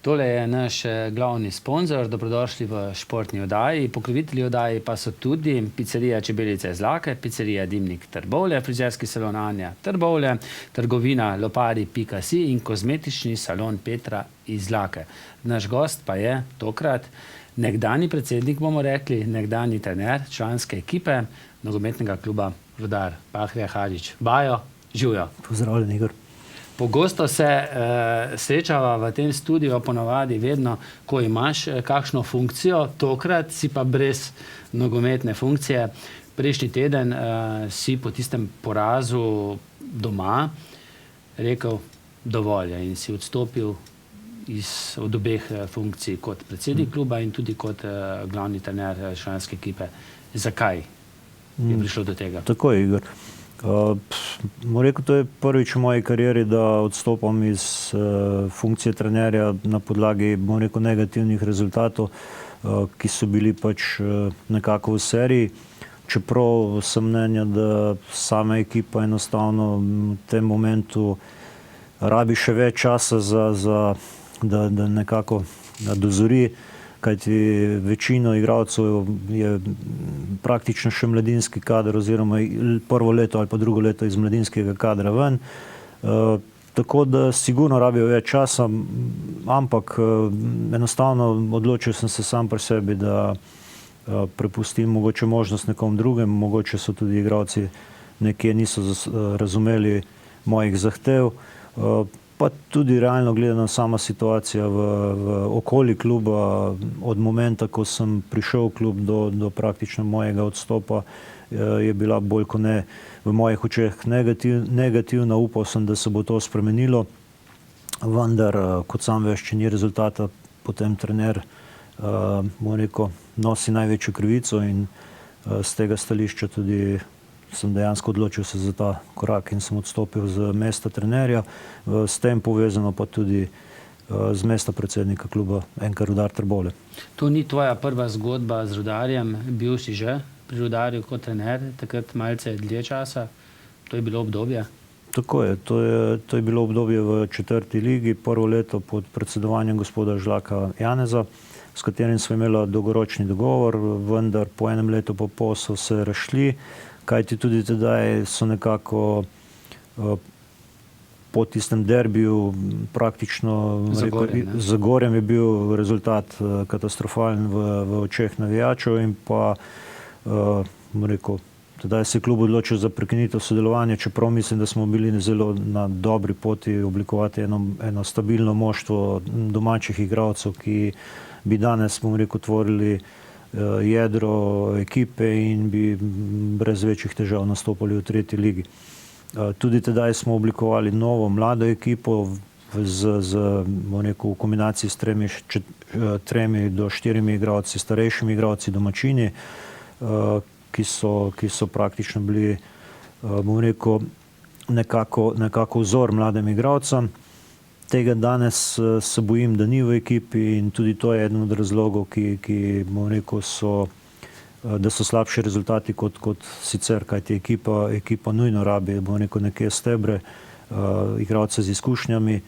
Tole je naš glavni sponzor, dobrodošli v športni oddaji. Pokrovitelji oddaji pa so tudi pizzerija Čebelica iz Lake, pizzerija Dimnik Trbovlje, frizerski salon Anja Trbovlje, trgovina lopari.si in kozmetični salon Petra iz Lake. Naš gost pa je tokrat nekdanji predsednik, bomo rekli, nekdanji trener članske ekipe nogometnega kluba Rudar, Bahrija Hadžić. Bajo, živjo. Pozdravljen, Igor. Pogosto se srečava v tem studiu, ponavadi vedno, ko imaš kakšno funkcijo, tokrat si pa brez nogometne funkcije. Prejšnji teden si po tistem porazu doma rekel dovolj in si odstopil od obeh funkcij kot predsednik kluba in tudi kot glavni trener članske ekipe. Zakaj je prišlo do tega? Tako je, Igor. Rekel, to je prvič v moji karieri, da odstopam iz funkcije trenerja na podlagi, rekel, negativnih rezultatov, ki so bili pač nekako v seriji. Čeprav sem mnenja, da sama ekipa enostavno v tem momentu rabi še več časa, da nekako dozori, kajti večino igralcev je praktično še mladinski kader oziroma prvo leto ali pa drugo leto iz mladinskega kadra ven. Tako da sigurno rabijo več časa, ampak enostavno odločil sem se sam pri sebi, da prepustim mogoče možnost nekom drugem, mogoče so tudi igralci nekje niso razumeli mojih zahtev, pa tudi realno gledano sama situacija v okoli kluba od momenta, ko sem prišel v klub do praktično mojega odstopa, je bila bolj kot ne v mojih očeh negativna. Upal sem, da se bo to spremenilo, vendar, kot sam veš, če ni rezultata, potem trener, bom rekel, nosi največjo krivico in z tega stališča tudi sem dejansko odločil se za ta korak in sem odstopil z mesta trenerja, s tem povezano pa tudi z mesta predsednika kluba NK Rudar Trbovlje. To ni tvoja prva zgodba z Rudarjem, bil si že pri Rudarju kot trener, takrat malce dlje časa, to je bilo obdobje? Tako je, to je bilo obdobje v 4. ligi, prvo leto pod predsedovanjem gospoda Žlaka Janeza, s katerim smo imeli dolgoročni dogovor, vendar po enem letu pa pol so se razšli, kajti tudi tedaj so nekako po tistem derbiju praktično z Gorjem je bil rezultat katastrofalen v očeh navijačev in pa rekel, tedaj se je klub odločil za prekinitev sodelovanja, čeprav mislim, da smo bili zelo na dobri poti oblikovati eno stabilno moštvo domačih igralcev, ki bi danes, bom rekel, tvorili jedro ekipe in bi brez večjih težav nastopali v 3. ligi. Tudi tedaj smo oblikovali novo mlado ekipo bom rekel, v kombinaciji s 3 do 4 igralci, starejšimi igralci, domačini, ki so praktično bili, bom rekel, nekako vzor mladim igralcem. Tega danes se bojim, da ni v ekipi in tudi to je eden od razlogov, ki bom rekel, da so slabši rezultati kot sicer, kajti ekipa nujno rabi, bom rekel, neke stebre, igralce z izkušnjami,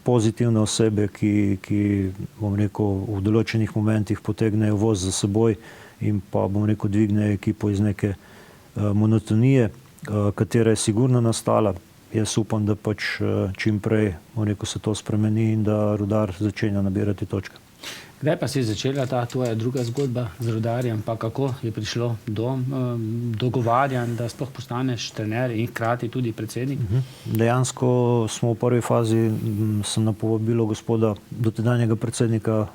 pozitivne osebe, ki bom rekel, v določenih momentih potegnejo voz za seboj in pa, bom rekel, dvignejo ekipo iz neke monotonije, katera je sigurno nastala. Jaz upam, da pač čim prej, bom rekel, se to spremeni in da Rudar začenja nabirati točke. Kdaj pa si začela ta tvoja druga zgodba z Rudarjem, pa kako je prišlo do dogovarjanj, da sploh postaneš trener in hkrati tudi predsednik? Dejansko smo v prvi fazi, sem na povabilo gospoda dotedanjega predsednika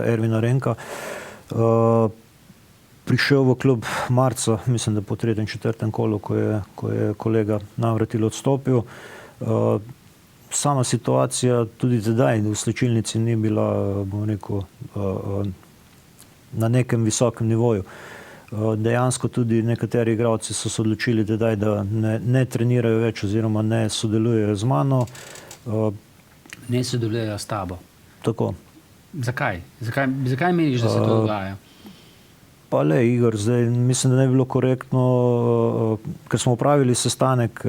Ervina Renka, prišel v klub marca, mislim, da po 3. in 4. kolu, ko je kolega Navratil odstopil. Sama situacija tudi tedaj v slčilnici ni bila, bom rekel, na nekem visokem nivoju. Dejansko tudi nekateri igralci so se odločili tedaj, da ne trenirajo več oziroma ne sodelujejo z mano. Ne sodelujejo s tabo? Tako. Zakaj? Zakaj meniš, da se to dogaja? Pa le, Igor, zdaj mislim, da ne bi bilo korektno, ker smo upravili sestanek,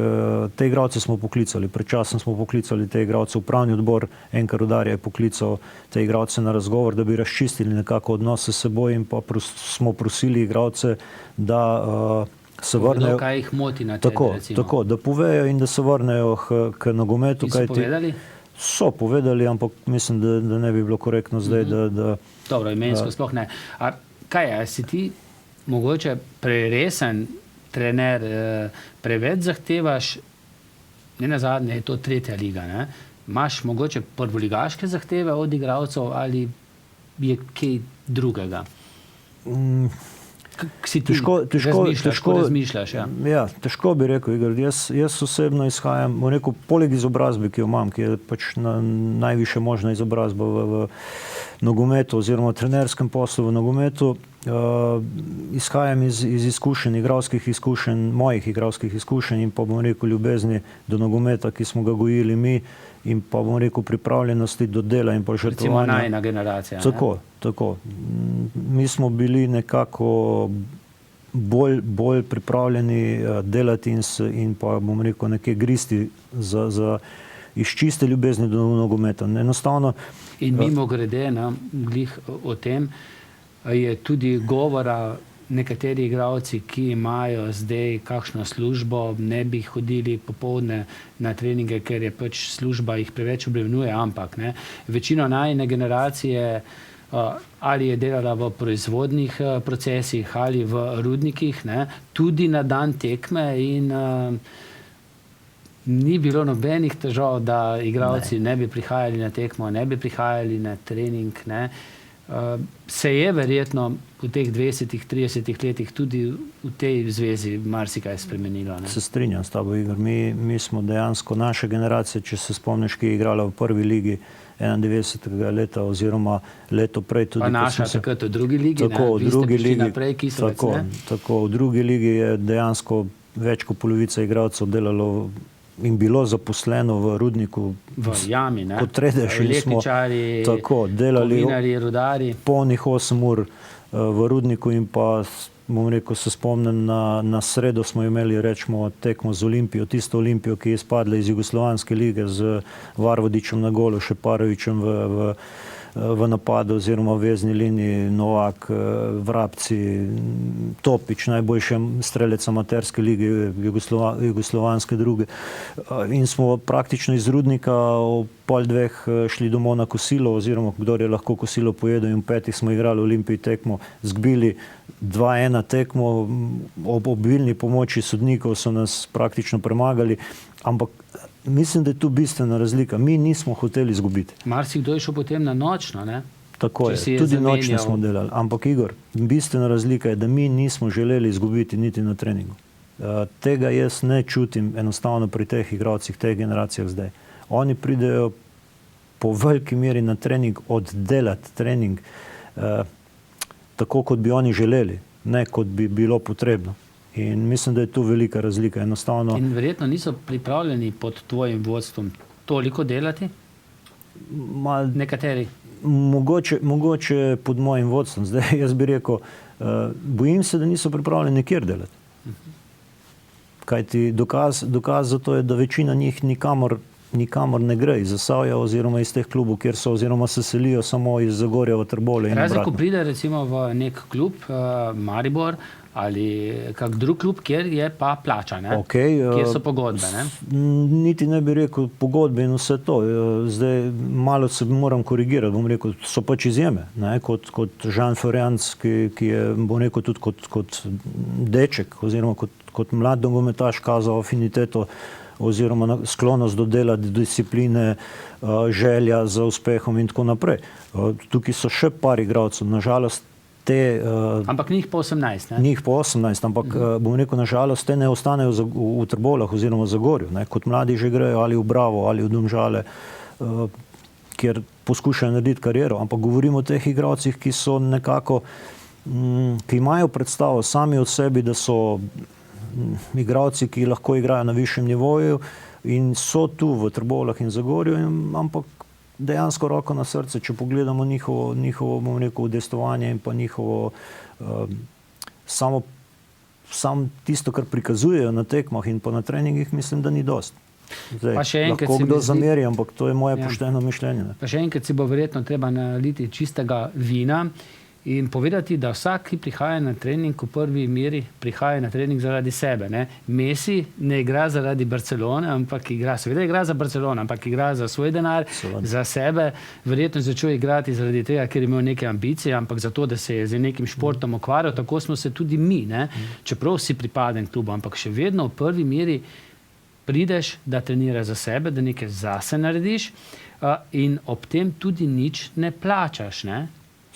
te igralce smo poklicali, pred časom smo poklicali te igralce, upravni odbor NK Rudarja je poklical te igralce na razgovor, da bi razčistili nekako odnose s seboj in pa smo prosili igralce, da se vrnejo. Kaj jih moti na terenu, recimo. Tako, da povejo in da se vrnejo k nogometu. In so povedali? So povedali, ampak mislim, da ne bi bilo korektno zdaj, da... Dobro, imensko sploh ne. A kaj je, si ti mogoče preresen trener, preveč zahtevaš, ne nazadnje je to 3. liga, ne? Imaš mogoče prvoligaške zahteve od igralcev ali je kaj drugega? Si ti razmišljaš? Ja. Ja, težko bi rekel, Igor. Jaz osebno izhajam, poleg izobrazbe, ki jo imam, ki je pač najvišja možna izobrazba v nogometu oziroma trenerskem poslu v nogometu, izhajam iz izkušenj, igralskih izkušenj, mojih igralskih izkušenj in pa ljubezni do nogometa, ki smo ga gojili mi in pa pripravljenosti do dela in pa žrtvovanja. Recimo najina generacija. Tako. Mi smo bili nekako bolj pripravljeni delati in pa nekaj gristi iz čiste ljubezni do nogometa. Enostavno. In mimogrede, glih o tem, je tudi govora, nekateri igralci, ki imajo zdaj kakšno službo, ne bi hodili popoldne na treninge, ker je pač služba jih preveč obremenjuje, ampak večino najine generacije ali je delala v proizvodnih procesih ali v rudnikih, tudi na dan tekme in ni bilo nobenih težav, da igralci ne bi prihajali na tekmo, ne bi prihajali na trening. Se je verjetno v teh 20-30 letih tudi v tej zvezi marsikaj spremenilo. Se strinjam s tabo, Igor. Mi smo dejansko, naša generacija, če se spomniš, ki je igrala v prvi ligi 91. leta oziroma leto prej tudi. Pa naša takrat v drugi ligi, tako, vi ste prišli naprej, Kisovec, Tako, v drugi ligi je dejansko več kot polovica igralcev delalo in bilo zaposleno v rudniku v jami, kot redež. Električari, kovinari, rudari. Polnih 8 ur v rudniku in pa, se spomnim, na sredo smo imeli, rečemo, tekmo z Olimpijo, tisto Olimpijo, ki je spadla iz Jugoslovanske lige z Varvodičem na golu, Šeparovičem v napadu oziroma v vezni liniji, Novak, Vrabci, Topič, najboljši strelec amaterske lige Jugoslovanske druge. In smo praktično iz rudnika ob 1:30 šli domov na kosilo, oziroma kdor je lahko kosilo pojedel, in 5 smo igrali Olimpiji tekmo, zgbili 2-1 tekmo, ob obilni pomoči sodnikov so nas praktično premagali, ampak mislim, da je tu bistvena razlika. Mi nismo hoteli izgubiti. Marsikdo je šel potem na nočno, ne? Tako je, tudi nočno smo delali. Ampak, Igor, bistvena razlika je, da mi nismo želeli izgubiti niti na treningu. Tega jaz ne čutim enostavno pri teh igralcih, teh generacijah zdaj. Oni pridejo po veliki meri na trening oddelati trening tako, kot bi oni želeli, ne kot bi bilo potrebno. In mislim, da je tu velika razlika. Enostavno. In verjetno niso pripravljeni pod tvojim vodstvom toliko delati? Nekateri? Mogoče pod mojim vodstvom. Zdaj jaz bi rekel, bojim se, da niso pripravljeni nikjer delati. Kajti dokaz za to je, da večina njih nikamor ne gre iz Zasavja oziroma iz teh klubov, kjer so, oziroma se selijo samo iz Zagorja v Trbole. Razen, ko pride recimo v nek klub, Maribor ali kak drug klub, kjer je pa plača, kjer so pogodbe. Niti ne bi rekel pogodbe in vse to. Zdaj malo se moram korigirati, bom rekel, so pač izjeme. Kot Jean Ferrand, ki je, bom rekel, tudi kot deček oziroma kot mlad nogometaš kazal afiniteto oziroma sklonost do dela, discipline, želja za uspehom in tako naprej. Tukaj so še par igralcev, nažalost ampak njih po 18, ne? Njih po 18, ampak bom rekel, nažalost, te ne ostanejo v Trbolah oziroma v Zagorju. Kot mladi že grejo ali v Bravo ali v Domžale, kjer poskušajo narediti kariero. Ampak govorimo o teh igralcih, ki so nekako, ki imajo predstavo sami od sebi, da so igralci, ki lahko igrajo na višjem nivoju in so tu v Trbolah in Zagorju, ampak dejansko roko na srce, če pogledamo njihovo bom rekel, udejstvovanje in pa njihovo Samo tisto, kar prikazujejo na tekmah in pa na treningih, mislim, da ni dost. Zdaj, lahko kdo zameri, ampak to je moje pošteno mišljenje. Pa še enkrat si bo verjetno treba naliti čistega vina in povedati, da vsak, ki prihaja na trening, v prvi meri prihaja na trening zaradi sebe. Ne? Messi ne igra zaradi Barcelone, ampak seveda igra za Barcelona, ampak igra za svoj denar, za sebe. Verjetno začel igrati zaradi tega, ker je imel neke ambicije, ampak zato, da se je z nekim športom ukvarjal, tako smo se tudi mi. Ne? Čeprav si pripaden klubu, ampak še vedno v prvi meri prideš, da treniraš za sebe, da nekaj zase narediš in ob tem tudi nič ne plačaš. Ne?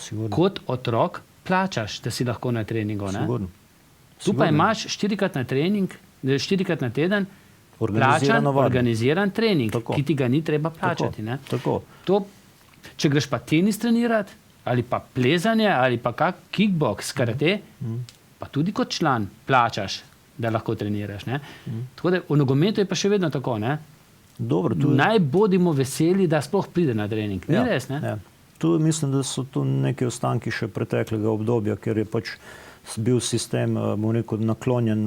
Sigurno. Kot otrok plačaš, da si lahko na treningu. Tu pa imaš 4-krat na trening, 4-krat na teden plačan, organiziran trening, ki ti ga ni treba plačati. To, če greš pa tenis trenirati, ali pa plezanje, ali pa kak kickbox, karate, pa tudi kot član plačaš, da lahko treniraš. Tako da v nogometu je pa še vedno tako. Dobro, naj bodimo veseli, da sploh pride na trening. Ni res, ne? Ja. Tu mislim, da so tu neki ostanki še preteklega obdobja, ker je pač bil sistem, bom rekel, naklonjen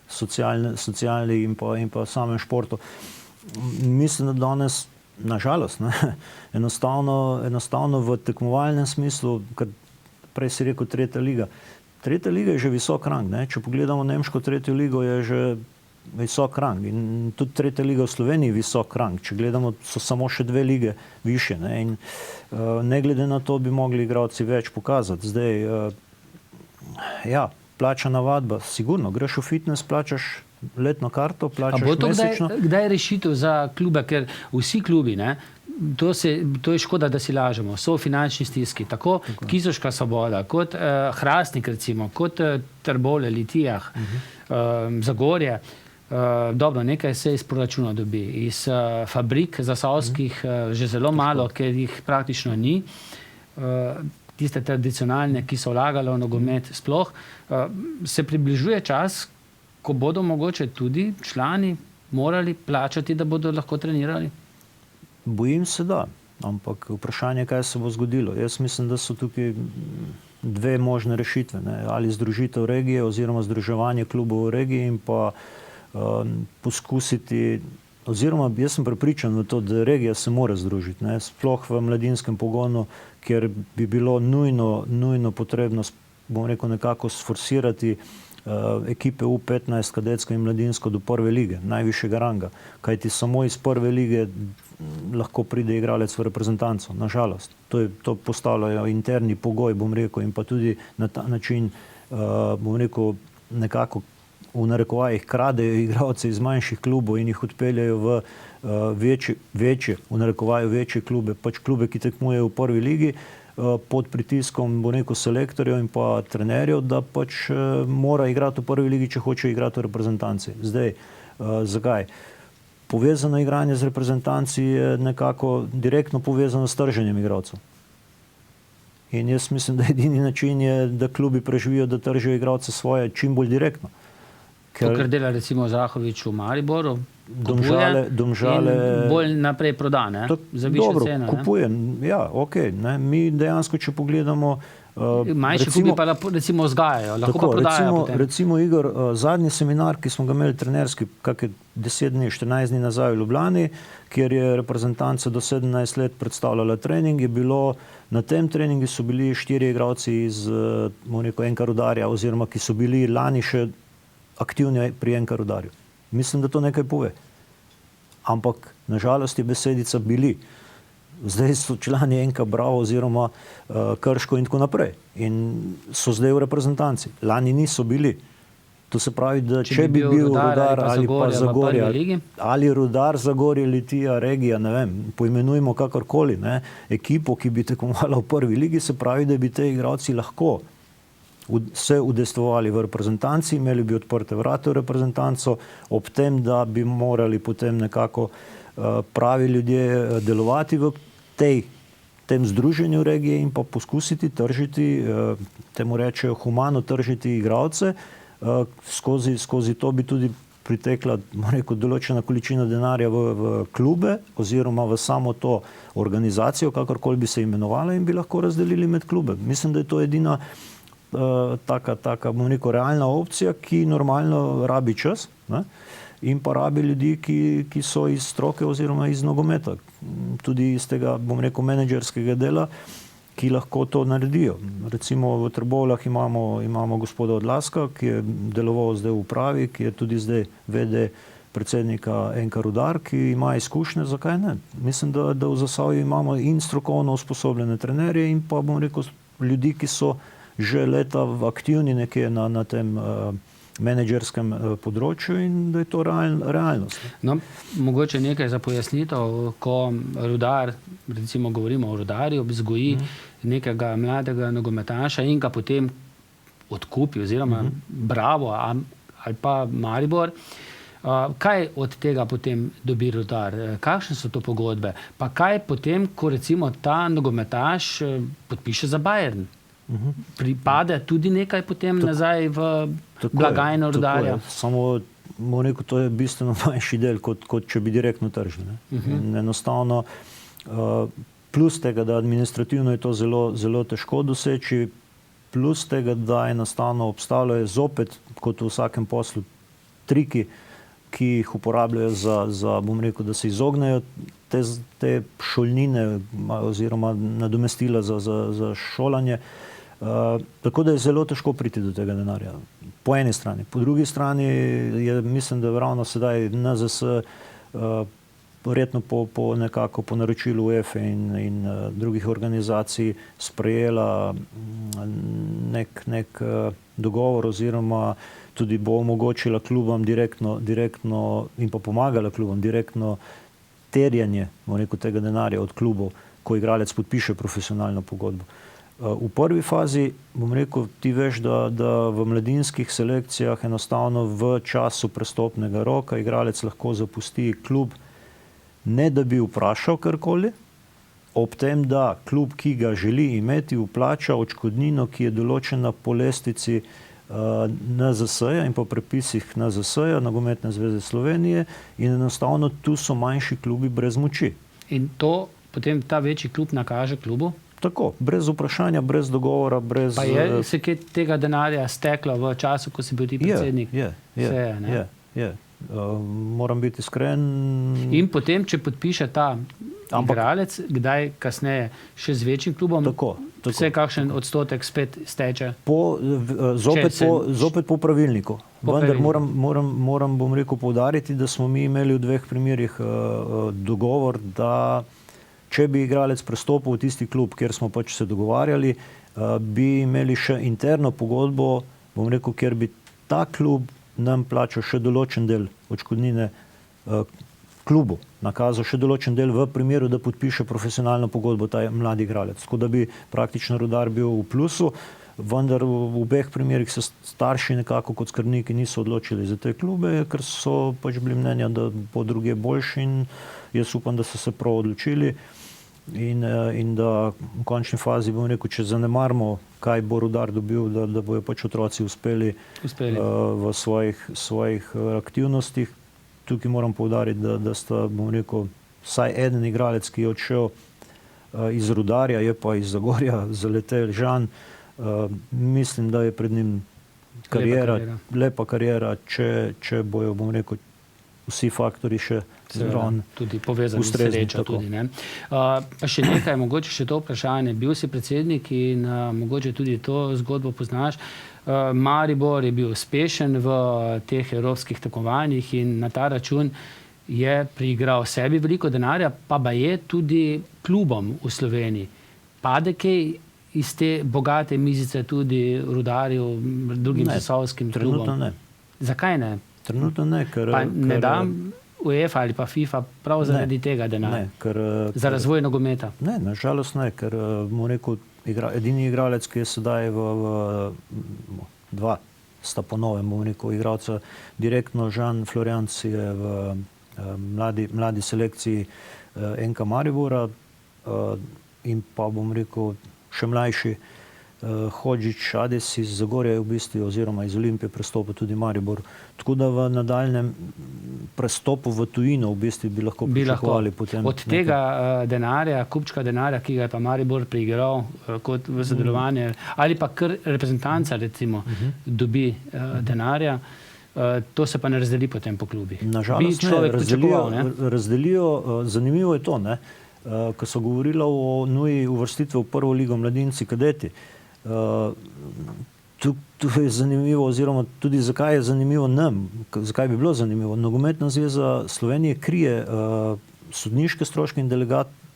socialni in pa samem športu. Mislim, da danes, nažalost, enostavno v tekmovalnem smislu, ker prej si rekel tretja liga. Tretja liga je že visok rang. Če pogledamo nemško tretjo ligo, je že visok rang. In tudi tretja liga v Sloveniji je visok rang. Če gledamo, so samo še 2 lige više. In ne glede na to bi mogli igralci več pokazati. Zdaj, plačana vadba, sigurno. Greš v fitness, plačaš letno karto, plačaš mesečno. Kdaj je rešitev za klube? Ker vsi klubi, to je škoda, da si lažemo. So v finančni stiski. Tako Kizoška Svoboda, kot Hrastnik, recimo, kot Trbole, Litijah, Zagorje. Dobro, nekaj se iz proračuna dobi. Iz fabrik zasavskih že zelo malo, ker jih praktično ni. Tiste tradicionalne, ki so vlagale v nogomet sploh. Se približuje čas, ko bodo mogoče tudi člani morali plačati, da bodo lahko trenirali? Bojim se, da. Ampak vprašanje, kaj se bo zgodilo. Jaz mislim, da so tukaj 2 možne rešitve. Ali združitev regije oziroma združevanje klubov v regiji in pa poskusiti, oziroma jaz sem prepričan v to, da regija se mora združiti. Sploh v mladinskem pogonu, kjer bi bilo nujno potrebno, bom rekel, nekako sforsirati ekipe U15, kadetsko in mladinsko do prve lige, najvišjega ranga. Kajti samo iz prve lige lahko pride igralec v reprezentanco, nažalost. To postavljajo interni pogoj, bom rekel, in pa tudi na ta način, bom rekel, nekako v narekovajih kradejo igralce iz manjših klubov in jih odpeljajo v večje, v narekovaju večje klube, pač klube, ki tekmujejo v prvi ligi, pod pritiskom, bom rekel, selektorjev in pa trenerjev, da pač mora igrati v prvi ligi, če hoče igrati v reprezentanci. Zdaj, zakaj? Povezano igranje z reprezentanci je nekako direktno povezano s trženjem igralcev. In jaz mislim, da edini način je, da klubi preživijo, da tržijo igralce svoje čim bolj direktno. To, kar dela recimo Zahovič v Mariboru, Domžale, in bolj naprej proda, za višjo ceno. Kupuje, ja, okej. Mi dejansko, če pogledamo... Manjši klubi pa recimo vzgajajo, lahko pa prodajajo potem. Recimo, Igor, zadnji seminar, ki smo ga imeli trenerski, kak je 10 dni, 14 dni nazaj v Ljubljani, kjer je reprezentanca do 17 let predstavljala trening, je bilo, na tem treningu so bili 4 igralci iz, bom rekel, NK Rudarja, oziroma ki so bili lani še aktivni pri NK Rudarju. Mislim, da to nekaj pove. Ampak, nažalost, je besedica bili. Zdaj so člani NK Bravo oziroma Krško in tako naprej. In so zdaj v reprezentanci. Lani niso bili. To se pravi, da če bi bil Rudar ali pa Zagorje, ali Rudar, Zagorje, Litija, regija, ne vem, poimenujemo kakorkoli, ekipo, ki bi tekmovala v prvi ligi, se pravi, da bi te igralci lahko se udejstvovali v reprezentanci, imeli bi odprte vrate v reprezentanco, ob tem, da bi morali potem nekako pravi ljudje delovati v tem združenju regije in pa poskusiti tržiti, temu rečejo humano tržiti igralce, skozi to bi tudi pritekla, bom rekel, določena količina denarja v klube oziroma v samo to organizacijo, kakorkoli bi se imenovala, in bi lahko razdelili med klube. Mislim, da je to edina taka, bom rekel, realna opcija, ki normalno rabi čas, ne? In pa rabi ljudi, ki so iz stroke oziroma iz nogometa, tudi iz tega, bom rekel, menedžerskega dela, ki lahko to naredijo. Recimo v Trbovljah imamo gospoda Odlaska, ki je deloval zdaj v upravi, ki je tudi zdaj VD predsednika NK Rudar, ki ima izkušnje, zakaj ne? Mislim, da v Zasavju imamo in strokovno usposobljene trenerje in pa, bom rekel, ljudi, ki so že leta aktivni nekje na tem menedžerskem področju in da je to realnost. No, mogoče nekaj za pojasnitev, ko Rudar, recimo govorimo o Rudarju, vzgoji nekega mladega nogometaša in ga potem odkupi oziroma Bravo ali pa Maribor, kaj od tega potem dobi Rudar? Kakšne so to pogodbe? Pa kaj potem, ko recimo ta nogometaš podpiše za Bayern? Pripade tudi nekaj potem nazaj v blagajno Rudarja? Samo, bom rekel, to je bistveno manjši del, kot če bi direktno tržili. Enostavno, plus tega, da administrativno je to zelo težko doseči, plus tega, da enostavno obstavljajo zopet, kot v vsakem poslu, triki, ki jih uporabljajo za, bom rekel, da se izognejo te šolnine oziroma nadomestila za šolanje. Tako da je zelo težko priti do tega denarja. Po eni strani. Po drugi strani je, mislim, da ravno sedaj NZS verjetno nekako po naročilu UEFA in drugih organizacij sprejela nek dogovor oziroma tudi bo omogočila klubom direktno in pa pomagala klubom direktno terjanje, bom rekel, tega denarja od klubov, ko igralec podpiše profesionalno pogodbo. V prvi fazi, bom rekel, ti veš, da v mladinskih selekcijah enostavno v času prestopnega roka igralec lahko zapusti klub, ne da bi vprašal karkoli, ob tem, da klub, ki ga želi imeti, vplača odškodnino, ki je določena po lestvici NZS-ja in po prepisih NZS-ja, Nogometne zveze Slovenije, in enostavno tu so manjši klubi brez moči. In to potem ta večji klub nakaže klubu? Tako, brez vprašanja, brez dogovora, brez... Pa je se kaj tega denarja steklo v času, ko si bil ti predsednik? Je. Moram biti iskren. In potem, če podpiše ta igralec, kdaj kasneje še z večjim klubom, vse kakšen odstotek spet steče? Zopet po pravilniku. Vendar moram, bom rekel, poudariti, da smo mi imeli v dveh primerih dogovor, da če bi igralec prestopil v tisti klub, kjer smo pač se dogovarjali, bi imeli še interno pogodbo, bom rekel, kjer bi ta klub nam plačal še določen del odškodnine klubu, nakazal še določen del v primeru, da podpiše profesionalno pogodbo ta mladi igralec. Tako da bi praktično Rudar bil v plusu, vendar v obeh primerih se starši nekako kot skrbniki niso odločili za te klube, ker so pač bili mnenja, da bo druge boljši, in jaz upam, da so se prav odločili in da v končni fazi, bom rekel, če zanemarimo, kaj bo Rudar dobil, da bojo pač otroci uspeli. V svojih aktivnostih. Tukaj moram poudariti, da sta, bom rekel, vsaj eden igralec, ki je odšel iz Rudarja, je pa iz Zagorja, zaletel Žan. Mislim, da je pred njim lepa kariera, če bojo, bom rekel, vsi faktori še zraven tudi povezani s srečo. Pa še nekaj, mogoče še to vprašanje. Bil si predsednik in mogoče tudi to zgodbo poznaš. Maribor je bil uspešen v teh evropskih tekmovanjih in na ta račun je priigral sebi veliko denarja, pa je tudi klubom v Sloveniji. Pade kaj iz te bogate mizice tudi Rudarju, drugim zasavskim klubom? Trenutno ne. Zakaj ne? Trenutno ne, ker... Pa ne dam UEFA ali pa FIFA prav zaradi tega denarja? Za razvoj nogometa? Ne, nažalost ne, ker bomo rekel, edini igralec, ki je sedaj dva sta po novem, bomo rekel, igralca direktno, Žan Florjanc je v mladi selekciji NK Maribora in pa, bom rekel, še mlajši Hodžić, Ades iz Zagorja je v bistvu, oziroma iz Olimpije prestopil tudi Maribor. Tako da v nadaljnem prestopu v tujino v bistvu bi lahko pričakovali potem. Od tega denarja, kupčka denarja, ki ga je pa Maribor priigral kot v sodelovanje, ali pa kar reprezentanca recimo dobi denarja, to se pa ne razdeli potem po klubih. Nažalost ne, razdelijo. Zanimivo je to, ne? Ko so govorili o nuji uvrstitve v prvo ligo mladinci kadeti. Tu je zanimivo, oziroma tudi zakaj je zanimivo nam, zakaj bi bilo zanimivo. Nogometna zveza Slovenije krije sodniške stroške in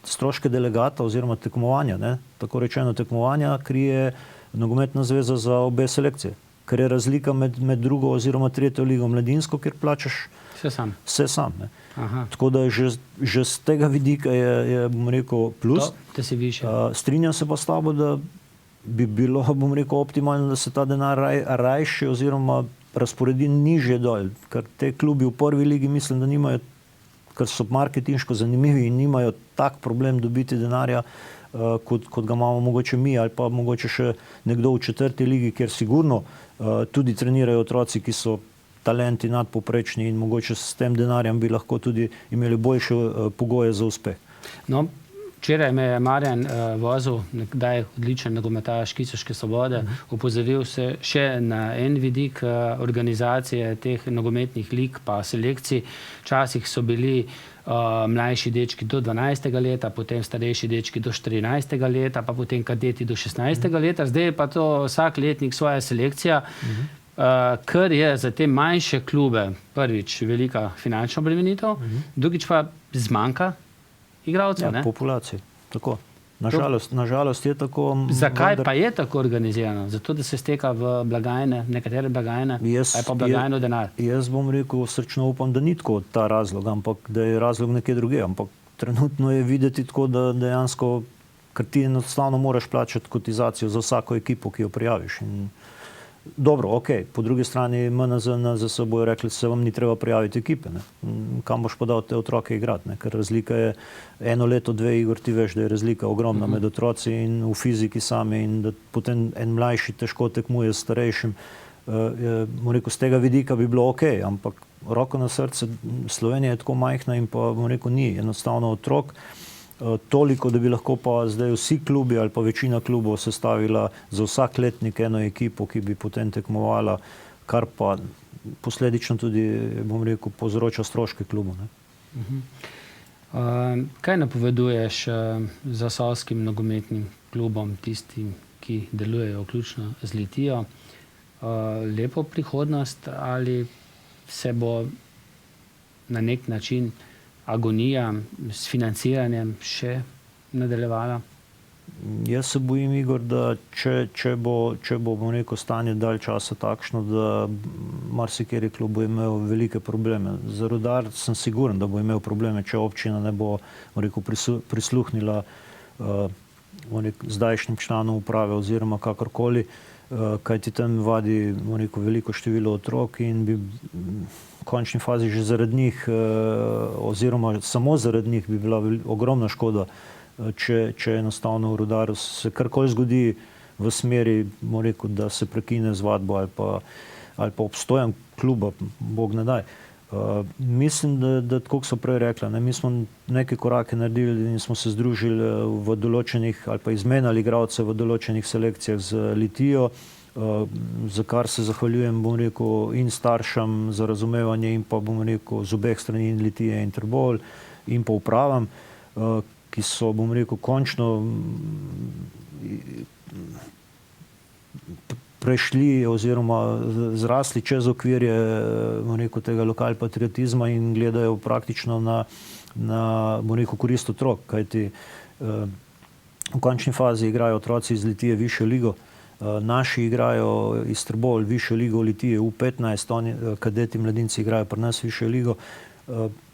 stroške delegata oziroma tekmovanja. Ne? Tako rečeno tekmovanja krije Nogometna zveza za obe selekcije. Ker je razlika med drugo oziroma tretjo ligo mladinsko, kjer plačaš vse sam. Ne? Tako da že z tega vidika je, bom rekel, plus. Strinjam se pa s tabo, da bi bilo, bom rekel, optimalno, da se ta denar rajši oziroma razporedi nižje dol. Ker te klubi v prvi ligi mislim, da nimajo, ker so marketinško zanimivi in nimajo tak problem dobiti denarja, kot ga imamo mogoče mi ali pa mogoče še nekdo v četrti ligi, kjer sigurno tudi trenirajo otroci, ki so talenti nadpovprečni in mogoče s tem denarjem bi lahko tudi imeli boljše pogoje za uspeh. No, včeraj me je Marjan vozil, nekdaj odličen nogometaš Kisoške Svobode, opozoril se še na en vidik organizacije teh nogometnih lig pa selekcij. Včasih so bili mlajši dečki do 12. leta, potem starejši dečki do 14. leta, pa potem kadeti do 16. leta. Zdaj je pa to vsak letnik svoja selekcija, kar je za te manjše klube prvič velika finančna obremenitev, drugič pa zmanjka igralcev. Ja, populacije, tako. Nažalost je tako. Zakaj pa je tako organizirano? Zato, da se steka v blagajne, nekatere blagajne, ali pa blagajno denar? Jaz bom rekel, srčno upam, da ni tako ta razlog, ampak da je razlog nekje druge. Ampak trenutno je videti tako, da dejansko, ker ti enostavno moraš plačati kotizacijo za vsako ekipo, ki jo prijaviš. Dobro, ok, po drugi strani MNZ se bojo rekli, se vam ni treba prijaviti ekipe. Ne? Kam boš podal te otroke igrati? Ne? Ker razlika je eno leto, dve igor, ti veš, da je razlika ogromna med otroci in v fiziki sami in da potem en mlajši težko tekmuje s starejšim. Bom rekel, z tega vidika bi bilo ok, ampak roko na srce, Slovenija je tako majhna in pa, bom rekel, ni enostavno otrok. Toliko, da bi lahko pa zdaj vsi klubi ali pa večina klubov sestavila za vsak letnik eno ekipo, ki bi potem tekmovala, kar pa posledično tudi, bom rekel, povzroča stroške klubu. Kaj napoveduješ zasavskim nogometnim klubom, tistim, ki delujejo vključno z Litijo? Lepo prihodnost ali se bo na nek način agonija s financiranjem še nadaljevala? Jaz se bojim, Igor, da če bo bom rekel, stanje dalj časa takšno, da marsikateri klub bo imel velike probleme. Za Rudar sem siguren, da bo imel probleme, če občina ne bo, bom rekel, prisluhnila zdajšnjim članom uprave oziroma kakorkoli, kajti tam vadi, bom rekel, veliko število otrok in bi v končni fazi že zaradi njih, oziroma samo zaradi njih bi bila ogromna škoda, če enostavno v Rudaru se karkoli zgodi v smeri, bom rekel, da se prekine z vadbo ali pa obstojem kluba, Bog ne daj. Mislim, da tako so prej rekla, mi smo neke korake naredili in smo se združili v določenih ali pa izmenjali igralce v določenih selekcijah z Litijo, za kar se zahvaljujem, bom rekel, in staršem za razumevanje in pa, bom rekel, z obeh strani in Litije in Trbovlj in pa upravam, ki so, bom rekel, končno prešli oziroma zrasli čez okvirje, bom rekel, tega lokalpatriotizma in gledajo praktično na bom rekel, korist otrok, kajti v končni fazi igrajo otroci iz Litije višjo ligo, naši igrajo iz Trbovlj višjo ligo v Litiji U15, kadeti mladinci igrajo pri nas višjo ligo.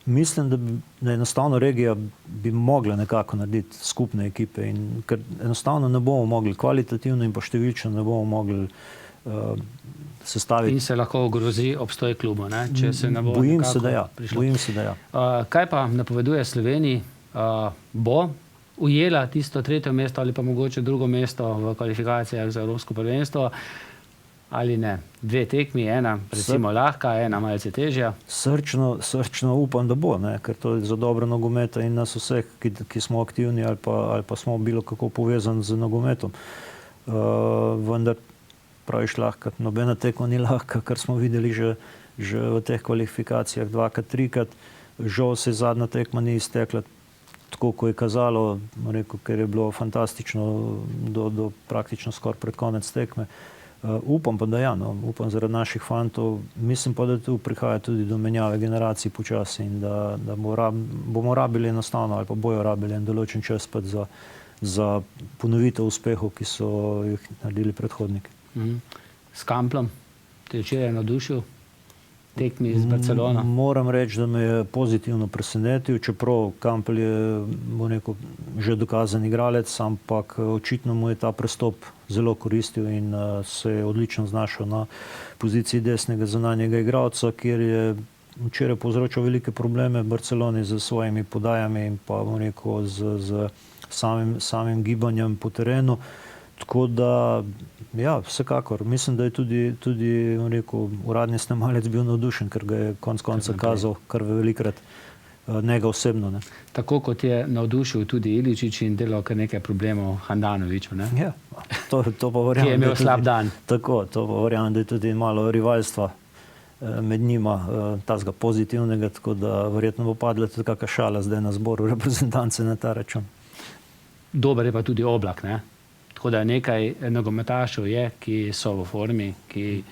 Mislim, da enostavno regija bi mogla nekako narediti skupne ekipe, in ker enostavno ne bomo mogli kvalitativno in pa številčno ne bomo mogli sestaviti. In se lahko ogrozi obstoj kluba, ne? Če se ne bo nekako prišlo. Bojim se, da ja. Kaj pa napoveduje Sloveniji? Bo ujela tisto 3. mesto ali pa mogoče 2. mesto v kvalifikacijah za Evropsko prvenstvo, ali ne? 2 tekmi, ena recimo lahka, ena malce težja. Srčno upam, da bo, ne? Ker to je za dobro nogometa in nas vseh, ki smo aktivni ali pa smo bilo kako povezani z nogometom. Vendar praviš lahka, nobena tekma ni lahka, kar smo videli že v teh kvalifikacijah 2-krat, 3-krat. Žal se zadnja tekma ni iztekla tako, ko je kazalo, ker je bilo fantastično do praktično skoraj pred konec tekme. Upam pa, da ja, no, upam zaradi naših fantov. Mislim pa, da tu prihaja tudi do menjave generacij počasi in da bomo rabili enostavno ali pa bojo rabili en določen čas pa za ponovitev uspehov, ki so jih naredili predhodniki. S Kamplom te je včeraj navdušil? Tekmi z Barcelono? Moram reči, da me je pozitivno presenetil, čeprav Kampl je že dokazan igralec, ampak očitno mu je ta prestop zelo koristil in se je odlično znašel na poziciji desnega zunanjega igralca, kjer je včeraj povzročal velike probleme Barceloni z svojimi podajami in pa z samim gibanjem po terenu. Tako da, ja, vsekakor. Mislim, da je tudi uradni snemalec bil navdušen, ker ga je konec konca kazal kar velikrat njega osebno. Ne. Tako kot je navdušil tudi Iličić in delal kar nekaj problemov Handanoviću, ne? Ja, to pa verjamem. Ki je imel slab dan. Tako, to pa verjamem, da je tudi malo rivalstva med njima, tazga pozitivnega, tako da verjetno bo padla tudi kakšna šala zdaj na zboru reprezentance na ta račun. Dober je pa tudi Oblak, ne? Tako da nekaj nogometašev je, ki so v formi, ki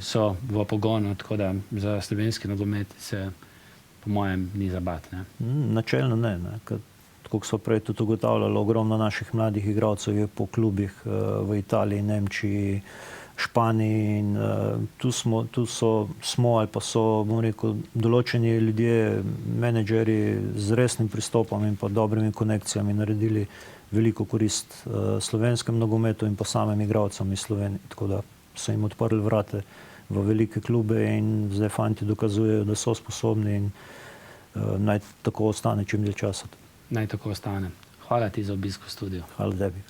so v pogonu, tako da za slovenski nogomet se po mojem ni zabat. Ne? Načelno ne. Tako so prej tudi ugotavljali, ogromno naših mladih igralcev je po klubih v Italiji, Nemčiji, Španiji in tu smo ali pa so, bom rekel, določeni ljudje, menedžeri z resnim pristopom in pa dobrimi konekcijami naredili veliko korist slovenskem nogometu in pa samim igralcem iz Slovenije. Tako da so jim odprli vrate v velike klube in zdaj fanti dokazujejo, da so sposobni in naj tako ostane čim dlje časa. Naj tako ostane. Hvala ti za obisk v studiu. Hvala tebi.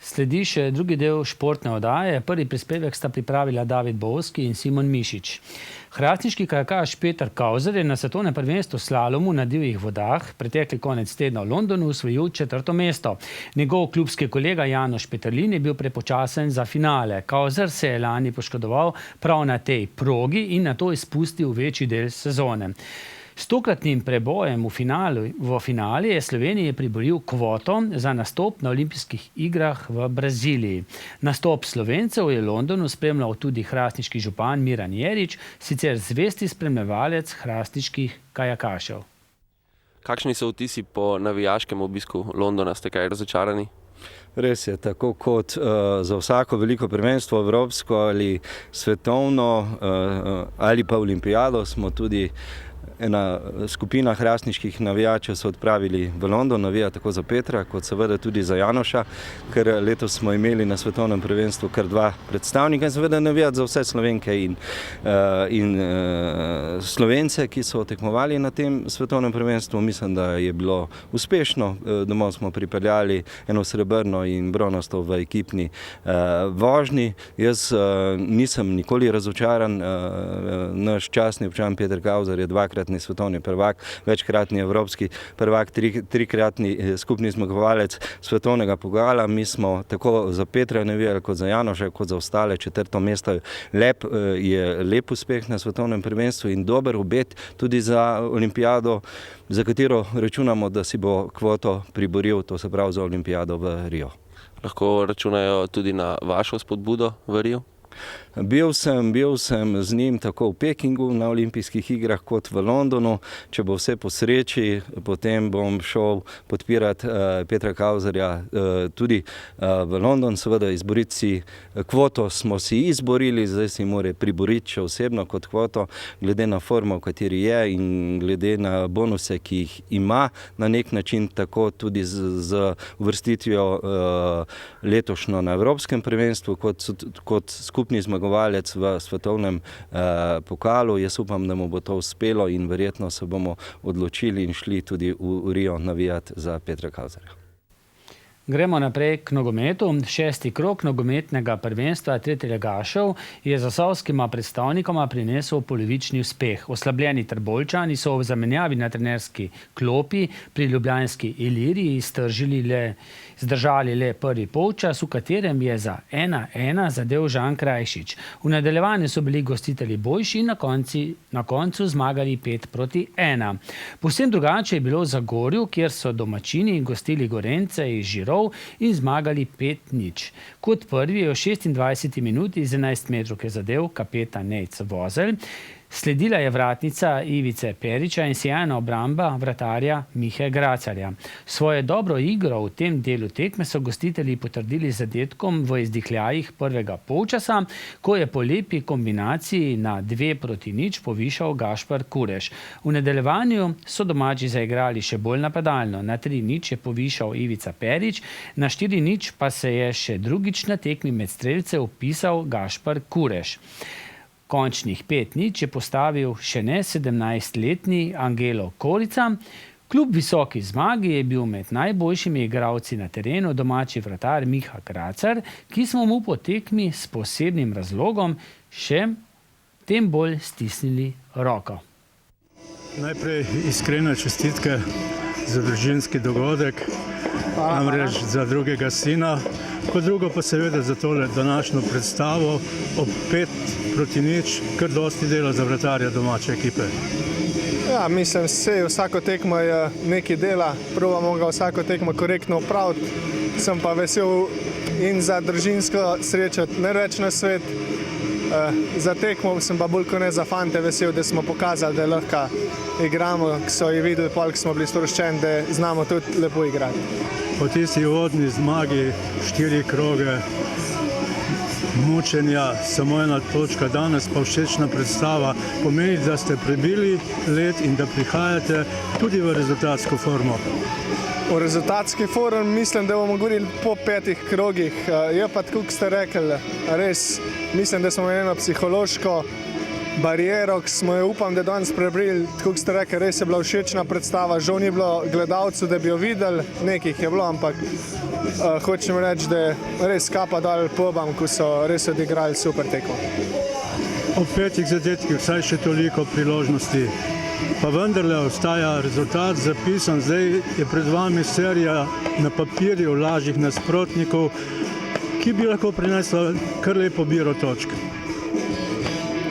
Sledi še drugi del športne oddaje. Prvi prispevek sta pripravila David Bovski in Simon Mišič. Hrastniški kajakaš Peter Kauzer je na svetovnem prvenstvu slalomu na divjih vodah pretekli konec tedna v Londonu osvojil 4. mesto. Njegov klubski kolega Janoš Peterlin je bil prepočasen za finale. Kauzer se je lani poškodoval prav na tej progi in nato izpustil večji del sezone. S tokratnim prebojem v finale je Sloveniji priboril kvoto za nastop na olimpijskih igrah v Braziliji. Nastop Slovencev je v Londonu spremljal tudi hrastniški župan Miran Jerič, sicer zvesti spremljevalec hrastniških kajakašev. Kakšni so vtisi po navijaškem obisku Londona? Ste kaj razočarani? Res je, tako kot za vsako veliko prvenstvo, evropsko ali svetovno ali pa olimpijado, smo tudi ena skupina hrastniških navijačev se odpravili v London, navija tako za Petra, kot seveda tudi za Janoša, ker letos smo imeli na svetovnem prvenstvu kar 2 predstavnika in seveda navijati za vse Slovenke in Slovence, ki so tekmovali na tem svetovnem prvenstvu. Mislim, da je bilo uspešno. Domov smo pripeljali eno srebrno in bronasto v ekipni vožnji. Jaz nisem nikoli razočaran. Naš častni občan Peter Kauzer je 2-kratni svetovni prvak, večkratni evropski prvak, 3-kratni skupni zmagovalec svetovnega pokala. Mi smo tako za Petra navijali, kot za Janoša, kot za ostale. 4. mesto je lep uspeh na svetovnem prvenstvu in dober obet tudi za olimpijado, za katero računamo, da si bo kvoto priboril, to se pravi za olimpijado v Rio. Lahko računajo tudi na vašo spodbudo v Riu? Bil sem z njim tako v Pekingu na olimpijskih igrah kot v Londonu. Če bo vse po sreči, potem bom šel podpirati Petra Kauzerja tudi v London. Seveda izboriti si kvoto smo si izborili, zdaj si mora priboriti še osebno kot kvoto, glede na formo, v kateri je in glede na bonuse, ki jih ima na nek način, tako tudi z uvrstitvijo letošnjo na Evropskem prvenstvu kot skupni zmagovalec v svetovnem pokalu. Jaz upam, da mu bo to uspelo in verjetno se bomo odločili in šli tudi v Rio navijati za Petra Kauzerja. Gremo naprej k nogometu. 6. krog nogometnega prvenstva tretjeligašev je zasavskima predstavnikoma prinesel polovični uspeh. Oslabljeni Trboveljčani so v zamenjavi na trenerski klopi pri ljubljanski Iliriji zdržali le prvi polčas, v katerem je za 1-1 zadel Žan Krajšič. V nadaljevanju so bili gostitelji boljši in na koncu zmagali 5-1. Povsem drugače je bilo v Zagorju, kjer so domačini gostili Gorence iz Žirov in zmagali 5-0. Kot prvi je v 26. minuti z 11 metrovke zadel kapetan Nejc Vozelj. Sledila je vratnica Ivice Periča in sijajna obramba vratarja Mihe Gracarja. Svojo dobro igro v tem delu tekme so gostitelji potrdili z zadetkom v izdihljajih prvega polčasa, ko je po lepi kombinaciji na 2-0 povišal Gašper Kureš. V nadaljevanju so domači zaigrali še bolj napadalno. Na 3-0 je povišal Ivica Perič, na 4-0 pa se je še drugič na tekmi med strelce vpisal Gašper Kureš. Končnih 5-0 je postavil še ne 17-letni Angelo Korica. Kljub visoki zmagi je bil med najboljšimi igralci na terenu domači vratar Miha Gracar, ki smo mu po tekmi s posebnim razlogom še tem bolj stisnili roko. Najprej iskrene čestitke za družinski dogodek, namreč za drugega sina. Kot drugo pa seveda za tole današnjo predstavo ob 5-0, kar dosti dela za vratarja domače ekipe. Ja, mislim, vsako tekmo je nekaj dela, probamo ga vsako tekmo korektno opraviti. Sem pa vesel in za družinsko srečo, ne več na svet. Za tekmo sem pa bolj kot ne za fante vesel, da smo pokazali, da lahko igramo, ki so jih videli, ko smo bili sproščeni, da znamo tudi lepo igrati. Po tisti uvodni zmagi 4 kroge mučenja, samo 1 točka, danes pa všečna predstava, pomeni, da ste prebili led in da prihajate tudi v rezultatsko formo. V rezultatski form mislim, da bomo govorili po 5 krogih. Je pa tako, kot ste rekli, res mislim, da smo imeli eno psihološko bariero, ki smo jo upam, da danes prebrili. Tako, kot ste rekli, res je bila všečna predstava. Žal ni bilo gledalcev, da bi jo videli, nekih je bilo, ampak hočem reči, da je res kapa dal pobam, ko so res odigrali super tekmo. Ob 5 zadetkih vsaj še toliko priložnosti. Pa vendarle ostaja rezultat zapisan. Zdaj je pred vami serija na papirju lažjih nasprotnikov, ki bi lahko prinesla kar lepo biro točk.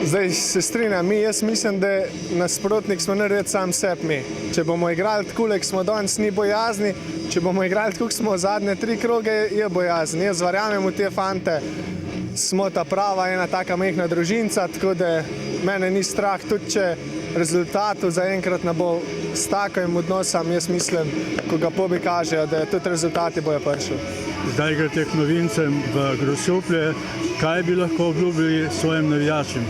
Zdaj se strinjam, jaz mislim, da nasprotnik smo naredili sam sebi. Če bomo igrali tako, kot smo danes, ni bojazni. Če bomo igrali tako, kot smo zadnje 3 kroge, je bojazni. Jaz verjamem v te fante. Smo ta prava, ena taka mehna družinca, tako da mene ni strah, tudi če rezultatov zaenkrat ne bo s takim odnosom, jaz mislim, ko ga pobi kažejo, da tudi rezultati bojo prišli. Zdaj greste k novincem v Grosuplje. Kaj bi lahko obljubili svojim navijačem?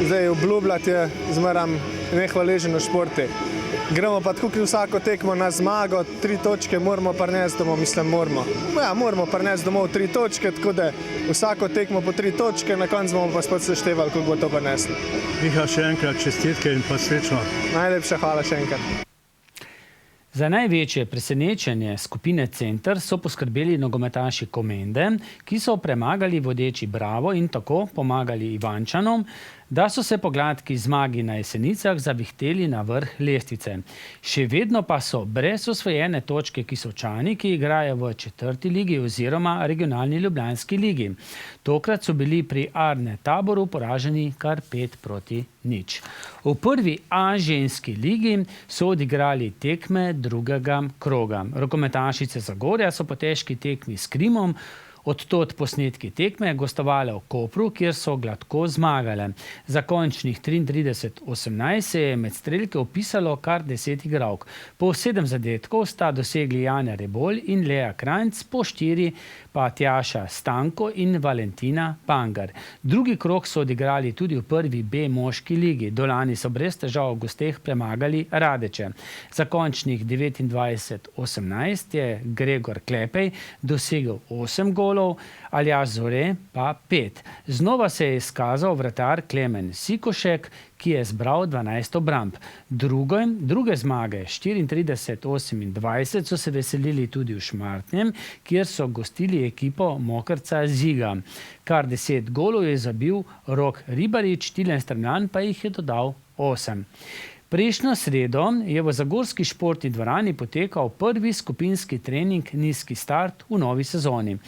Zdaj obljubljati je zmeram nehvaležen v športi. Gremo pa tako vsako tekmo na zmago, 3 točke moramo prinesti domov, moramo prinesti domov 3 točke, tako da vsako tekmo po 3 točke, na koncu bomo pa spet seštevali, koliko bo to prineslo. Miha, še enkrat čestitke in pa srečno. Najlepša hvala še enkrat. Za največje presenečenje skupine Center so poskrbeli nogometaši Komende, ki so premagali vodeči Bravo in tako pomagali Ivančanom, da so se po gladki zmagi na Jesenicah zavihteli na vrh lestvice. Še vedno pa so brez osvojene točke Kisovčani, ki igrajo v 4. ligi oziroma regionalni ljubljanski ligi. Tokrat so bili pri Arne Taboru poraženi kar 5-0. V prvi A ženski ligi so odigrali tekme drugega kroga. Rokometašice Zagorja so po težki tekmi s Krimom odtod posnetki tekme gostovale v Kopru, kjer so gladko zmagale. Za končnih 33-18 se je med strelke vpisalo kar 10 igralk. Po 7 zadetkov sta dosegli Jana Rebolj in Lea Kranjc, po 4 pa Tjaša Stanko in Valentina Pangar. Drugi krog so odigrali tudi v prvi B moški ligi. Dolani so brez težav v gosteh premagali Radeče. Za končnih 29-18 je Gregor Klepej dosegel 8 golov, Aljaž Zore pa 5. Znova se je izkazal vratar Klemen Sikošek, ki je zbral 12 obramb. Druge zmage 34-28 so se veselili tudi v Šmartnem, kjer so gostili ekipo Mokrca Ziga. Kar 10 golov je zabil Rok Ribarič, Tilen Strmjan pa jih je dodal 8. Prejšnjo sredo je v zagorski športni dvorani potekal prvi skupinski trening Nizki start v novi sezoni.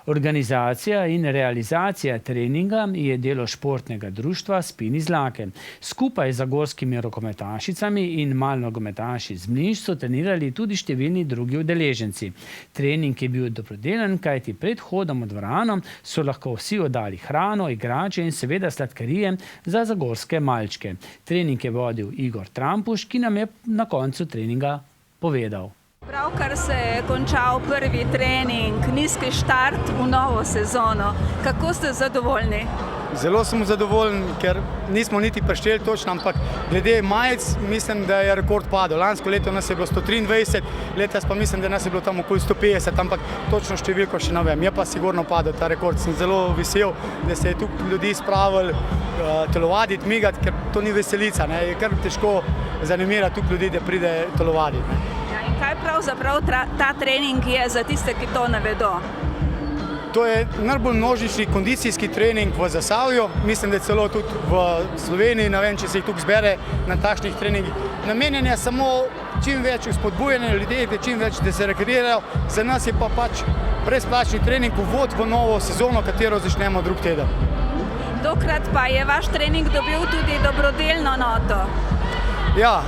Organizacija in realizacija treninga je delo športnega društva Spin iz Lake. Skupaj z zagorskimi rokometašicami in malnogometaši z Mlinž so trenirali tudi številni drugi udeleženci. Trening je bil dobrodelen, kajti pred hodom v dvorano so lahko vsi oddali hrano, igrače in seveda sladkarije za zagorske malčke. Trening je vodil Igor Trampuš, ki nam je na koncu treninga povedal. Pravkar se je končal prvi trening, Nizki štart v novo sezono. Kako ste zadovoljni? Zelo smo zadovoljni, ker nismo niti prešteli točno, ampak glede majic mislim, da je rekord padel. Lansko leto nas je bilo 123, letos pa mislim, da nas je bilo tam okoli 150, ampak točno številko še ne vem. Je pa sigurno padel ta rekord. Sem zelo vesel, da se je tu ljudi spravili telovaditi, migati, ker to ni veselica. Je kar težko zanimirati tu ljudi, da pride telovaditi. In kaj pravzaprav ta trening je za tiste, ki to ne vedo? To je najbolj množični kondicijski trening v Zasavju. Mislim, da je celo tudi v Sloveniji, ne vem, če se jih tukaj zbere na takšnih treningih. Namenjen je samo čim več spodbujanja ljudi, čim več, da se rekreirajo. Za nas je pa pač brezplačni trening uvod v novo sezono, katero začnemo drug teden. Tokrat pa je vaš trening dobil tudi dobrodelno noto. Ja,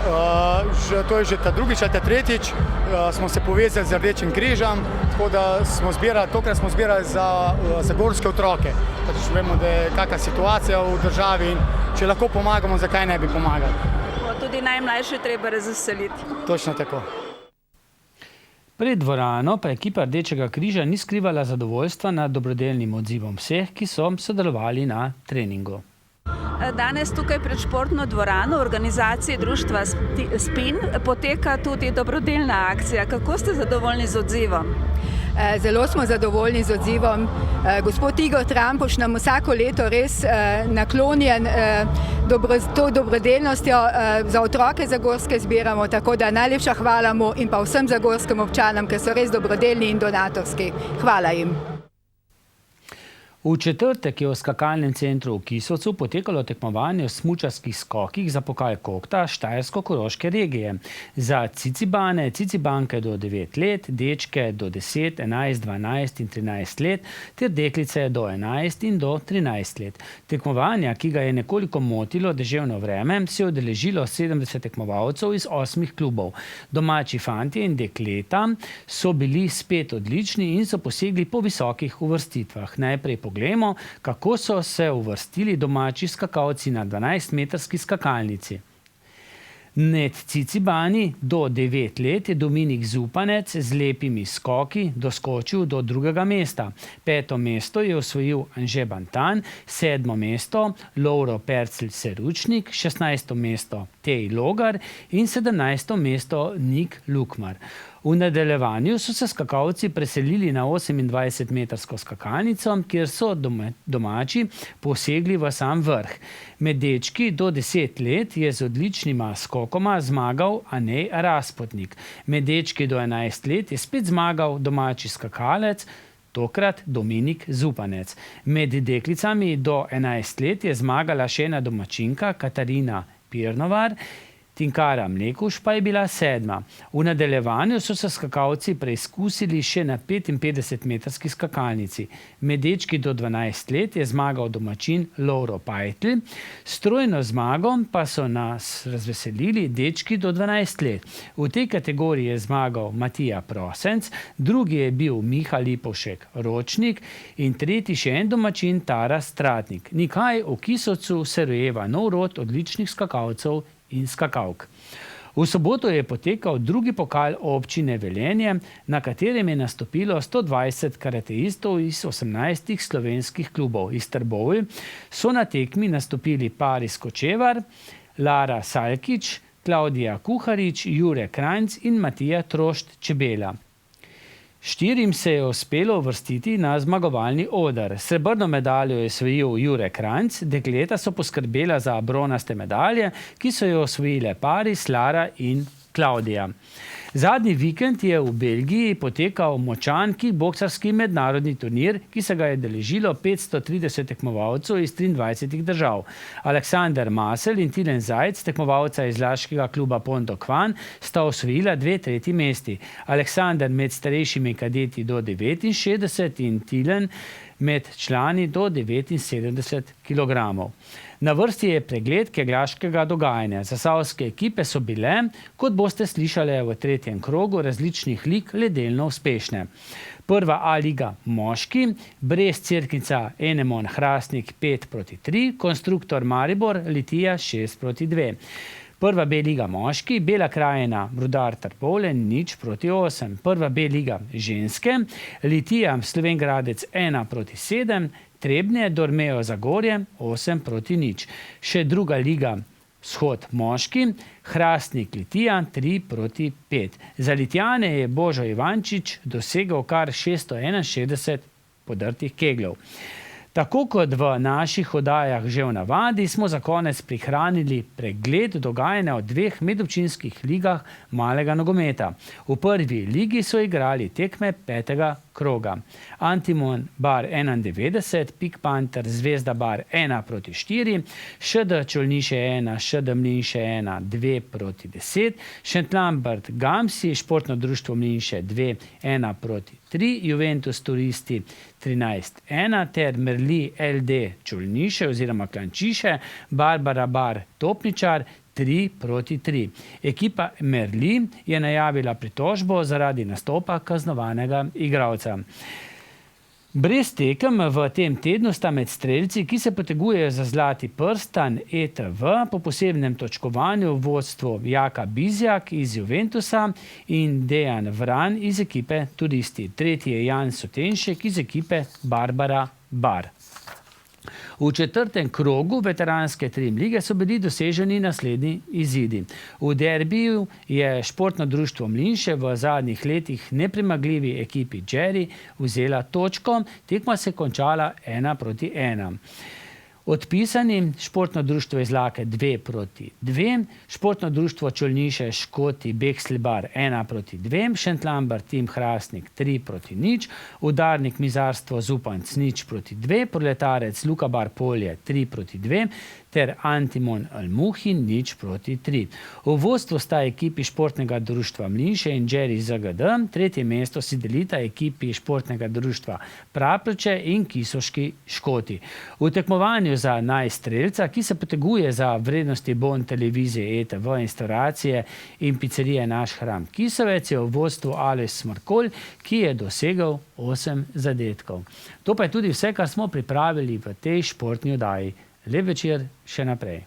to je že ta drugič ali ta tretjič, smo se povezali z Rdečim križem, tako da tokrat smo zbirali za zagorske otroke. Pač vemo, da je kakšna situacija v državi in če lahko pomagamo, zakaj ne bi pomagali. Tudi najmlajše treba razveseliti. Točno tako. Pred dvorano pa ekipa Rdečega križa ni skrivala zadovoljstva nad dobrodelnim odzivom vseh, ki so sodelovali na treningu. Danes tukaj pred športno dvorano organizacije društva Spin poteka tudi dobrodelna akcija. Kako ste zadovoljni z odzivom? Zelo smo zadovoljni z odzivom. Gospod Igor Trampuš nam vsako leto res naklonjen to dobrodelnostjo za otroke zagorske zbiramo, tako da najlepša hvala mu in pa vsem zagorskim občanom, ker so res dobrodelni in donatorski. Hvala jim. V četrtek je v skakalnem centru v Kisovcu potekalo tekmovanje v smučarskih skokih za pokal Kokta Štajersko-Koroške regije. Za cicibanke do 9 let, dečke do 10, 11, 12 in 13 let, ter deklice do 11 in do 13 let. Tekmovanja, ki ga je nekoliko motilo deževno vreme, se je udeležilo 70 tekmovalcev iz 8 klubov. Domači fantje in dekleta so bili spet odlični in so posegli po visokih uvrstitvah. Najprej poglejmo, kako so se uvrstili domači skakalci na 12-metrski skakalnici. Med Cicibani do 9 let je Dominik Zupanec z lepimi skoki doskočil do 2. mesta. 5. mesto je osvojil Anže Bantan, 7. mesto Lovro Percelj Seručnik, 16. mesto Tej Logar in 17. mesto Nik Lukmar. V nadaljevanju so se skakalci preselili na 28-metrsko skakalnico, kjer so domači posegli v sam vrh. Med dečki do 10 let je z odličnima skokoma zmagal Anej Raspotnik. Med dečki do 11 let je spet zmagal domači skakalec, tokrat Dominik Zupanec. Med deklicami do 11 let je zmagala še ena domačinka Katarina Pirnovar, Tinkara Mlekuš pa je bila 7. V nadaljevanju so se skakalci preizkusili še na 55-metrski skakalnici. Med dečki do 12 let je zmagal domačin Lovro Pajtl. S trojno zmago pa so nas razveselili dečki do 12 let. V tej kategoriji je zmagal Matija Prosenc, drugi je bil Miha Lipovšek Ročnik in tretji še en domačin Tara Stratnik. Nikaj v Kisovcu se rojeva nov rod odličnih skakalcev in skakalk. V soboto je potekal drugi pokal občine Velenje, na katerem je nastopilo 120 karateistov iz 18 slovenskih klubov. Iz Trbovlj so na tekmi nastopili Paris Kočevar, Lara Salkič, Klaudija Kuharič, Jure Krajnc in Matija Trošt Čebela. 4 se je uspelo uvrstiti na zmagovalni oder. Srebrno medaljo je osvojil Jure Krajnc, dekleta so poskrbela za bronaste medalje, ki so jo osvojile Paris, Lara in Klaudija. Zadnji vikend je v Belgiji potekal močan kickboksarski mednarodni turnir, ki se ga je deležilo 530 tekmovalcev iz 23 držav. Aleksander Masel in Tilen Zajc, tekmovalca iz laškega kluba Pondo Kvan, sta osvojila 2/3 mesti. Aleksander med starejšimi kadeti do 69 in Tilen med člani do 79 kilogramov. Na vrsti je pregled kegljaškega dogajanja. Zasavske ekipe so bile, kot boste slišali v 3. krogu, različnih lig le delno uspešne. Prva A liga moški, Brest Cerknica Enemon Hrastnik 5-3, Konstruktor Maribor Litija 6-2. Prva B liga moški, Bela krajina Rudar Trbovlje 0-8. Prva B liga ženske, Litija Slovenj Gradec 1-7, Trebnje Dormejo Zagorje 8-0. Še druga liga Vzhod moški, Hrastnik Litija 3-5. Za Litijane je Božo Ivančič dosegel kar 661 podrtih kegljev. Tako kot v naših oddajah že v navadi, smo za konec prihranili pregled dogajanja v 2 medobčinskih ligah malega nogometa. V prvi ligi so igrali tekme 5. kroga. Antimon Bar 91, Pik Panter Zvezda Bar 1-4, ŠD Čolniše 1, ŠD Mlinše 1, 2-10, Šentlambert Gamsi, Športno društvo Mlinše 2, 1-3, Juventus Turisti 13-1 ter Merli LD Čolniše oziroma Klančiše, Barbara Bar Topničar 3-3. Ekipa Merli je najavila pritožbo zaradi nastopa kaznovanega igralca. Brez tekem v tem tednu sta med strelci, ki se potegujejo za zlati prstan ETV po posebnem točkovanju v vodstvu Jaka Bizjak iz Juventusa in Dejan Vran iz ekipe Turisti. Tretji je Jan Sotenšek iz ekipe Barbara Bar. V 4. krogu veteranske Trim lige so bili doseženi naslednji izidi. V derbiju je Športno društvo Mlinše v zadnjih letih nepremagljivi ekipi Džeri vzela točko, tekma se je končala 1-1. Odpisani Športno društvo Izlake 2-2, Športno društvo Čolniše Škoti Bekslibar 1-2, Šentlambert Tim Hrastnik 3-0, Udarnik Mizarstvo Zupanc 0-2, Proletarec Lukabar Polje 3-2 ter Antimon Almuhin 0-3. V vodstvu sta ekipi Športnega društva Mlinše in Džeri ZGD, tretje mesto si delita ekipi Športnega društva Praprče in Kisoški Škoti. V tekmovanju za najstrelca, ki se poteguje za vrednosti bon televizije ETV, instalacije in pizzerije Naš hram Kisovec, je v vodstvu Aleš Smrkolj, ki je dosegel 8 zadetkov. To pa je tudi vse, kar smo pripravili v tej športni oddaji. Lep večer še naprej.